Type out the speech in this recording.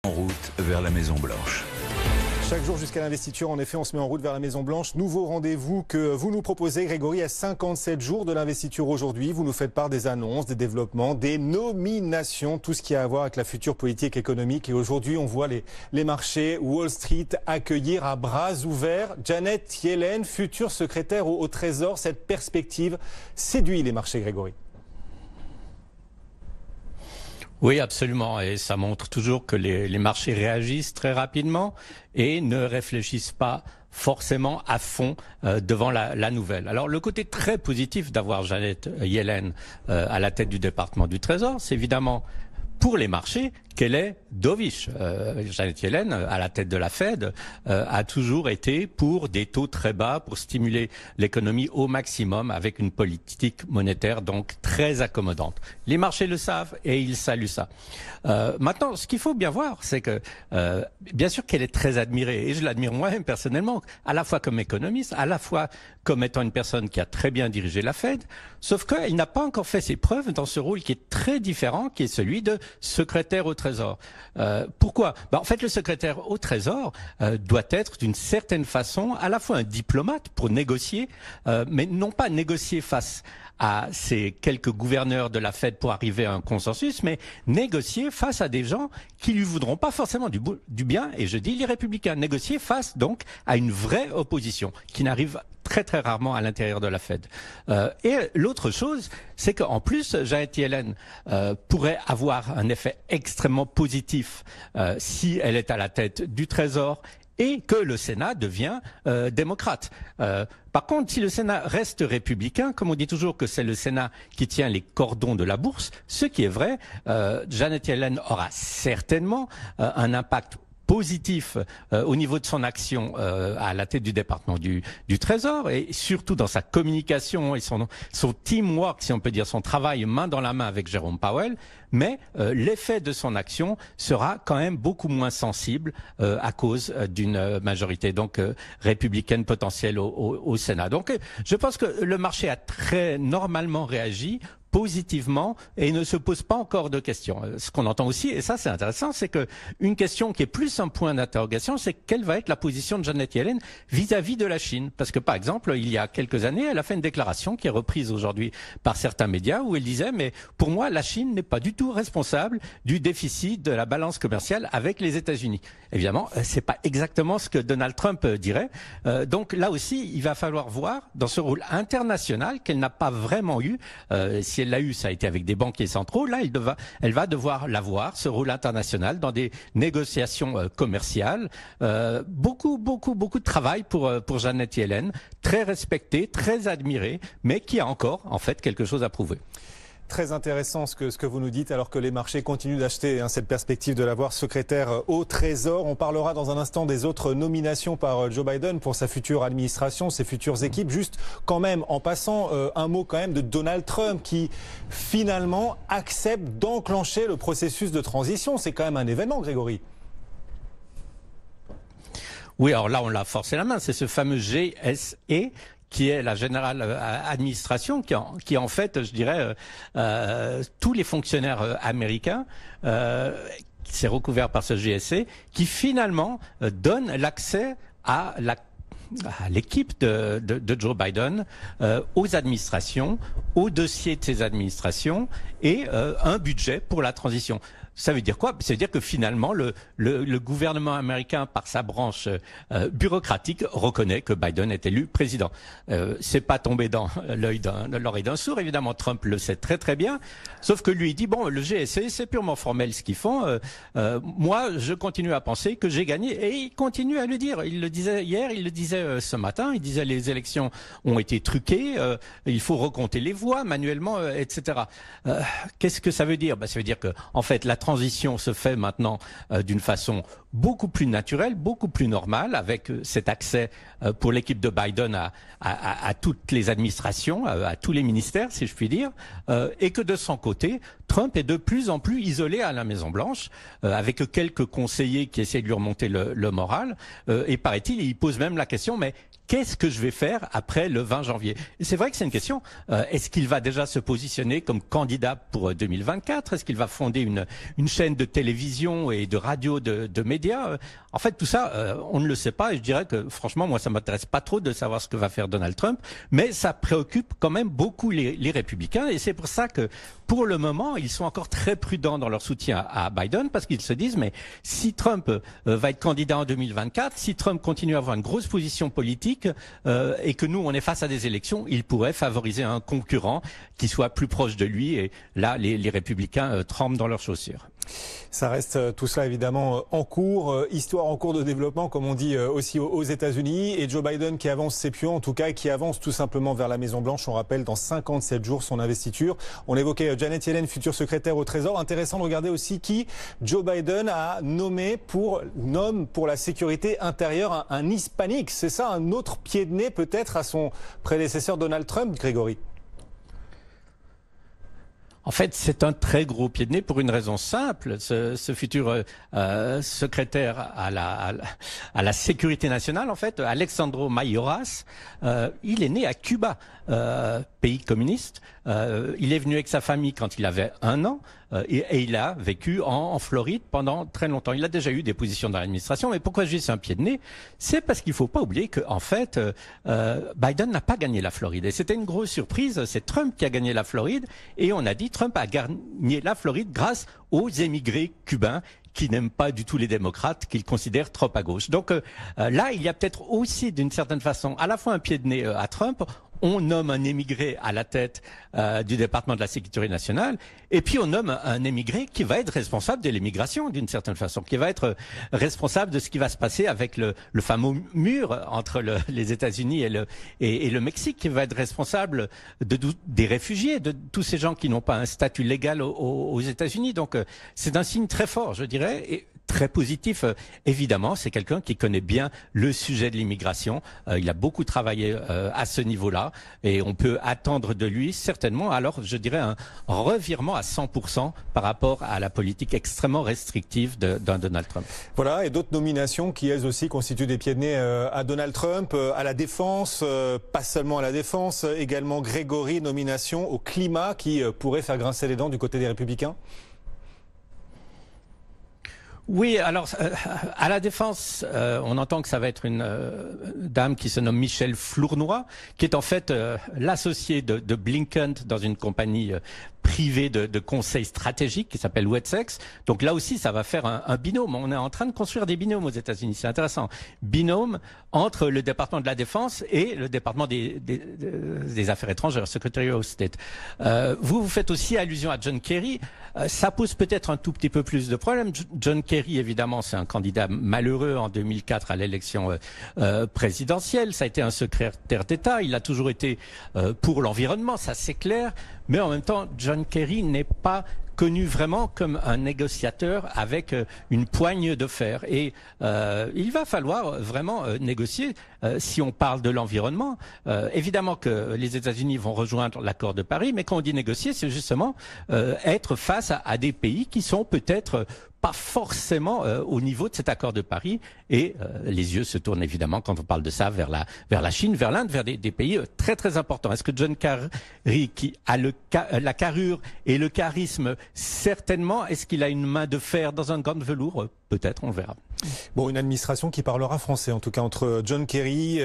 En route vers la Maison-Blanche. Chaque jour jusqu'à l'investiture, en effet, on se met en route vers la Maison-Blanche. Nouveau rendez-vous que vous nous proposez, Grégory, à 57 jours de l'investiture aujourd'hui. Vous nous faites part des annonces, des développements, des nominations, tout ce qui a à voir avec la future politique économique. Et aujourd'hui, on voit les marchés, Wall Street accueillir à bras ouverts Janet Yellen, future secrétaire au Trésor. Cette perspective séduit les marchés, Grégory. Oui, absolument. Et ça montre toujours que les marchés réagissent très rapidement et ne réfléchissent pas forcément à fond devant la nouvelle. Alors le côté très positif d'avoir Janet Yellen à la tête du département du Trésor, c'est évidemment pour les marchés qu'elle est dovish. Janet Yellen, à la tête de la Fed, a toujours été pour des taux très bas, pour stimuler l'économie au maximum avec une politique monétaire donc très accommodante. Les marchés le savent et ils saluent ça. Maintenant, ce qu'il faut bien voir, c'est que bien sûr qu'elle est très admirée, et je l'admire moi-même personnellement, à la fois comme économiste, à la fois comme étant une personne qui a très bien dirigé la Fed, sauf qu'elle n'a pas encore fait ses preuves dans ce rôle qui est très différent, qui est celui de secrétaire au Trésor. Pourquoi ? En fait, le secrétaire au Trésor doit être d'une certaine façon à la fois un diplomate pour négocier, mais non pas négocier face à ces quelques gouverneurs de la Fed pour arriver à un consensus, mais négocier face à des gens qui lui voudront pas forcément du bien, et je dis les républicains, négocier face donc à une vraie opposition qui n'arrive très très rarement à l'intérieur de la Fed. Et l'autre chose, c'est qu'en plus, Janet Yellen pourrait avoir un effet extrêmement positif si elle est à la tête du Trésor et que le Sénat devient démocrate. Par contre, si le Sénat reste républicain, comme on dit toujours que c'est le Sénat qui tient les cordons de la bourse, ce qui est vrai, Janet Yellen aura certainement un impact positif au niveau de son action à la tête du département du Trésor, et surtout dans sa communication et son teamwork, si on peut dire, son travail main dans la main avec Jérôme Powell, mais l'effet de son action sera quand même beaucoup moins sensible à cause d'une majorité donc républicaine potentielle au Sénat. Donc je pense que le marché a très normalement réagi positivement et ne se pose pas encore de questions. Ce qu'on entend aussi, et ça c'est intéressant, c'est que une question qui est plus un point d'interrogation, c'est quelle va être la position de Janet Yellen vis-à-vis de la Chine. Parce que par exemple, il y a quelques années, elle a fait une déclaration qui est reprise aujourd'hui par certains médias où elle disait, mais pour moi, la Chine n'est pas du tout responsable du déficit de la balance commerciale avec les États-Unis. Évidemment, c'est pas exactement ce que Donald Trump dirait. Donc là aussi, il va falloir voir dans ce rôle international qu'elle n'a pas vraiment eu. Si elle l'a eu, ça a été avec des banquiers centraux. Là, elle va devoir l'avoir, ce rôle international, dans des négociations commerciales. Beaucoup de travail pour Janet Yellen, très respectée, très admirée, mais qui a encore, en fait, quelque chose à prouver. Très intéressant ce que vous nous dites, alors que les marchés continuent d'acheter cette perspective de l'avoir secrétaire au Trésor. On parlera dans un instant des autres nominations par Joe Biden pour sa future administration, ses futures équipes. Juste quand même, en passant, un mot quand même de Donald Trump qui finalement accepte d'enclencher le processus de transition. C'est quand même un événement, Grégory. Oui, alors là, on l'a forcé la main. C'est ce fameux GSE qui est la General Administration, qui en fait, je dirais, tous les fonctionnaires américains, qui s'est recouvert par ce GSE, qui finalement donne l'accès à l'équipe de Joe Biden, aux administrations, aux dossiers de ces administrations et un budget pour la transition. Ça veut dire quoi? Ça veut dire que finalement, le gouvernement américain, par sa branche bureaucratique, reconnaît que Biden est élu président. C'est pas tombé dans l'oreille d'un sourd, évidemment. Trump le sait très très bien. Sauf que lui, il dit, bon, le GSE, c'est purement formel ce qu'ils font. Moi, je continue à penser que j'ai gagné. Et il continue à le dire. Il le disait hier, il le disait ce matin. Il disait les élections ont été truquées. Il faut recompter les voix manuellement, etc. Qu'est-ce que ça veut dire? Ça veut dire que, en fait, la transition se fait maintenant d'une façon beaucoup plus naturelle, beaucoup plus normale, avec cet accès pour l'équipe de Biden à toutes les administrations, à tous les ministères, si je puis dire, et que de son côté, Trump est de plus en plus isolé à la Maison-Blanche, avec quelques conseillers qui essaient de lui remonter le moral, et paraît-il, il pose même la question, mais qu'est-ce que je vais faire après le 20 janvier? Et c'est vrai que c'est une question. Est-ce qu'il va déjà se positionner comme candidat pour 2024? Est-ce qu'il va fonder une chaîne de télévision et de radio de médias. En fait, tout ça, on ne le sait pas. Et je dirais que, franchement, moi, ça m'intéresse pas trop de savoir ce que va faire Donald Trump, mais ça préoccupe quand même beaucoup les républicains. Et c'est pour ça que, pour le moment, ils sont encore très prudents dans leur soutien à Biden, parce qu'ils se disent, mais si Trump va être candidat en 2024, si Trump continue à avoir une grosse position politique et que nous, on est face à des élections, il pourrait favoriser un concurrent qui soit plus proche de lui. Et là, les républicains tremblent dans leurs chaussures. Ça reste tout cela évidemment en cours, histoire en cours de développement comme on dit aussi aux États-Unis, et Joe Biden qui avance ses pions, en tout cas qui avance tout simplement vers la Maison Blanche. On rappelle dans 57 jours son investiture. On évoquait Janet Yellen, future secrétaire au Trésor. Intéressant de regarder aussi qui Joe Biden a nommé pour la sécurité intérieure, un hispanique. C'est ça, un autre pied de nez peut-être à son prédécesseur Donald Trump, Grégory? En fait, c'est un très gros pied de nez pour une raison simple. Ce futur secrétaire à la sécurité nationale, en fait, Alejandro Mayorkas, il est né à Cuba, pays communiste. Il est venu avec sa famille quand il avait 1 an et il a vécu en Floride pendant très longtemps. Il a déjà eu des positions dans l'administration, mais pourquoi je dis c'est un pied de nez? C'est parce qu'il faut pas oublier que, en fait, Biden n'a pas gagné la Floride. Et c'était une grosse surprise. C'est Trump qui a gagné la Floride. Et on a dit Trump a gagné la Floride grâce aux émigrés cubains qui n'aiment pas du tout les démocrates, qu'ils considèrent trop à gauche. Donc là, il y a peut-être aussi, d'une certaine façon, à la fois un pied de nez à Trump. On nomme un émigré à la tête du département de la sécurité nationale, et puis on nomme un émigré qui va être responsable de l'immigration, d'une certaine façon, qui va être responsable de ce qui va se passer avec le fameux mur entre les États-Unis et le Mexique, qui va être responsable des réfugiés, de tous ces gens qui n'ont pas un statut légal aux États-Unis. Donc c'est un signe très fort, je dirais, et très positif. Évidemment, c'est quelqu'un qui connaît bien le sujet de l'immigration. Il a beaucoup travaillé à ce niveau-là, et on peut attendre de lui certainement, alors je dirais, un revirement à 100% par rapport à la politique extrêmement restrictive d'un Donald Trump. Voilà, et d'autres nominations qui elles aussi constituent des pieds de nez à Donald Trump, à la défense, pas seulement à la défense, également Grégory, nomination au climat qui pourrait faire grincer les dents du côté des Républicains. Oui, alors à la défense, on entend que ça va être une dame qui se nomme Michèle Flournoy, qui est en fait l'associée de Blinken dans une compagnie privée de conseil stratégique qui s'appelle Wessex. Donc là aussi, ça va faire un binôme. On est en train de construire des binômes aux États-Unis. C'est intéressant. Binôme entre le département de la Défense et le département des Affaires étrangères, Secretary of State. Vous faites aussi allusion à John Kerry. Ça pose peut-être un tout petit peu plus de problèmes. John Kerry, évidemment, c'est un candidat malheureux en 2004 à l'élection présidentielle. Ça a été un secrétaire d'État. Il a toujours été pour l'environnement, ça c'est clair. Mais en même temps, John Kerry n'est pas connu vraiment comme un négociateur avec une poigne de fer. Et il va falloir vraiment négocier si on parle de l'environnement. Évidemment que les États-Unis vont rejoindre l'accord de Paris, mais quand on dit négocier, c'est justement être face à des pays qui sont peut-être pas forcément au niveau de cet accord de Paris, et les yeux se tournent évidemment quand on parle de ça vers la Chine, vers l'Inde, vers des pays très très importants. Est-ce que John Kerry, qui a la carrure et le charisme, certainement, est-ce qu'il a une main de fer dans un gant de velours? Peut-être, on verra. Bon, une administration qui parlera français, en tout cas entre John Kerry